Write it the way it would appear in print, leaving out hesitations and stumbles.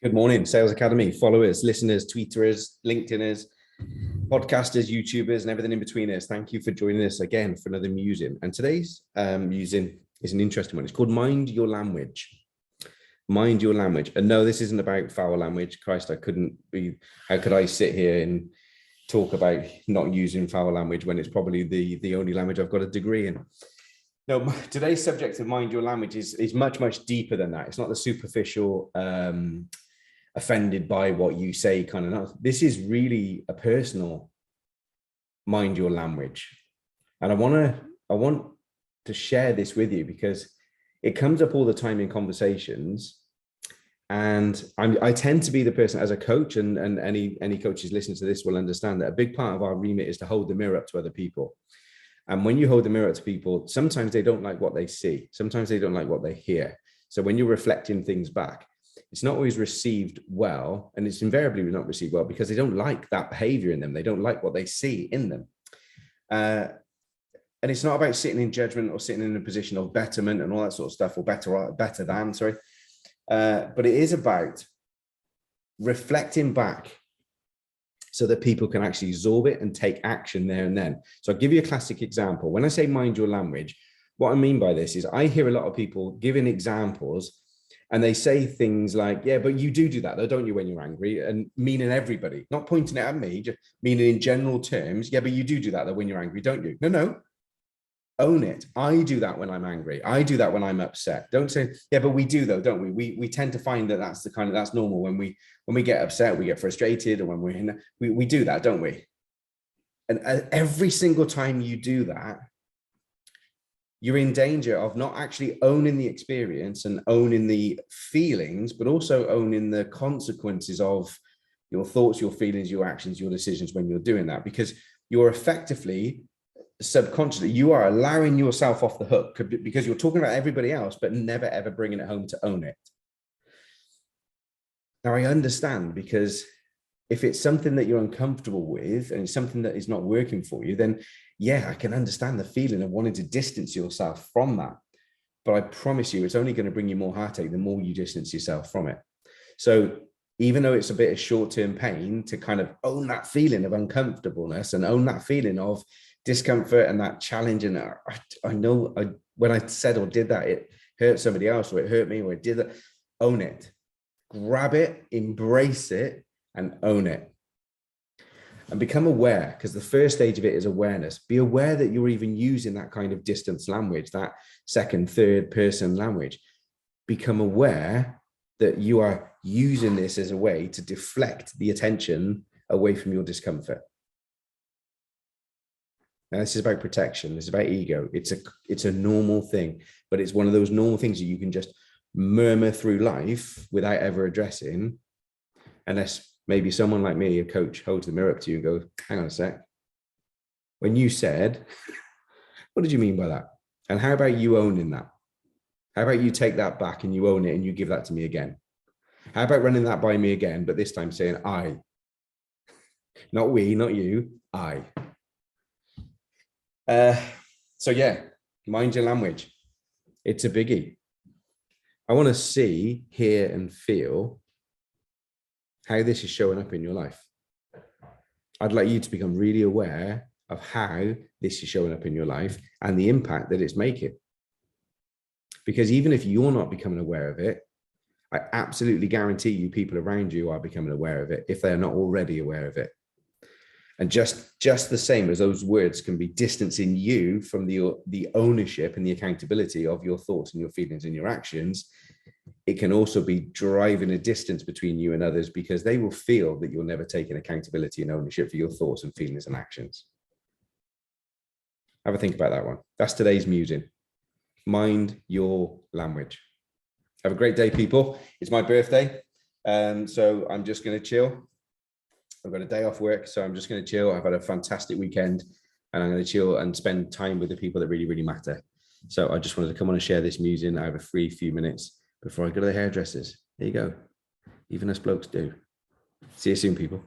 Good morning, Sales Academy followers, listeners, tweeters, LinkedIners, podcasters, YouTubers, and everything in between us. Thank you for joining us again for another musing. And today's musing is an interesting one. It's called Mind Your Language. Mind your language. And no, this isn't about foul language. Christ, I couldn't be, how could I sit here and talk about not using foul language when it's probably the only language I've got a degree in? No, today's subject of mind your language is much, much deeper than that. It's not the superficial, offended by what you say kind of. This is really a personal mind your language. And I want to share this with you because it comes up all the time in conversations. And I tend to be the person as a coach, and any coaches listening to this will understand that a big part of our remit is to hold the mirror up to other people. And when you hold the mirror up to people, sometimes they don't like what they see. Sometimes they don't like what they hear. So when you're reflecting things back, it's not always received well, and it's invariably not received well because they don't like that behavior in them. They don't like what they see in them. And it's not about sitting in judgment or sitting in a position of betterment and all that sort of stuff, or better than, sorry. But it is about reflecting back so that people can actually absorb it and take action there and then. So I'll give you a classic example. When I say mind your language, what I mean by this is I hear a lot of people giving examples and they say things like, yeah, but you do that though, don't you, when you're angry? And meaning everybody, not pointing it at me, just meaning in general terms. Yeah, but you do that though when you're angry, don't you? No. Own it. I do that when I'm angry. I do that when I'm upset. Don't say, yeah, but we do though, don't we? We tend to find that that's normal. When we get upset, we get frustrated, and when we do that, don't we? And every single time you do that, you're in danger of not actually owning the experience and owning the feelings, but also owning the consequences of your thoughts, your feelings, your actions, your decisions when you're doing that, because you're effectively subconsciously, you are allowing yourself off the hook because you're talking about everybody else, but never ever bringing it home to own it. Now, I understand, because if it's something that you're uncomfortable with and it's something that is not working for you, then yeah, I can understand the feeling of wanting to distance yourself from that. But I promise you, it's only going to bring you more heartache the more you distance yourself from it. So even though it's a bit of short-term pain, to kind of own that feeling of uncomfortableness and own that feeling of discomfort and that challenge. And I know when I said or did that, it hurt somebody else, or it hurt me, or it did that. Own it, grab it, embrace it, and own it. And become aware, because the first stage of it is awareness. Be aware that you're even using that kind of distance language, that second, third person language. Become aware that you are using this as a way to deflect the attention away from your discomfort. Now, this is about protection. This is about ego. It's a normal thing, but it's one of those normal things that you can just murmur through life without ever addressing, unless maybe someone like me, a coach, holds the mirror up to you and goes, hang on a sec. When you said, what did you mean by that? And how about you owning that? How about you take that back and you own it and you give that to me again? How about running that by me again, but this time saying I? Not we, not you, I. So yeah, mind your language. It's a biggie. I want to see, hear, and feel how this is showing up in your life. I'd like you to become really aware of how this is showing up in your life and the impact that it's making. Because even if you're not becoming aware of it, I absolutely guarantee you people around you are becoming aware of it if they are not already aware of it. And just the same as those words can be distancing you from the ownership and the accountability of your thoughts and your feelings and your actions, it can also be driving a distance between you and others, because they will feel that you're never taking accountability and ownership for your thoughts and feelings and actions. Have a think about that one. That's today's musing. Mind your language. Have a great day, people. It's my birthday. So I'm just going to chill. I've got a day off work, so I'm just going to chill. I've had a fantastic weekend, and I'm going to chill and spend time with the people that really, really matter. So I just wanted to come on and share this musing. I have a free few minutes before I go to the hairdressers. There you go. Even us blokes do. See you soon, people.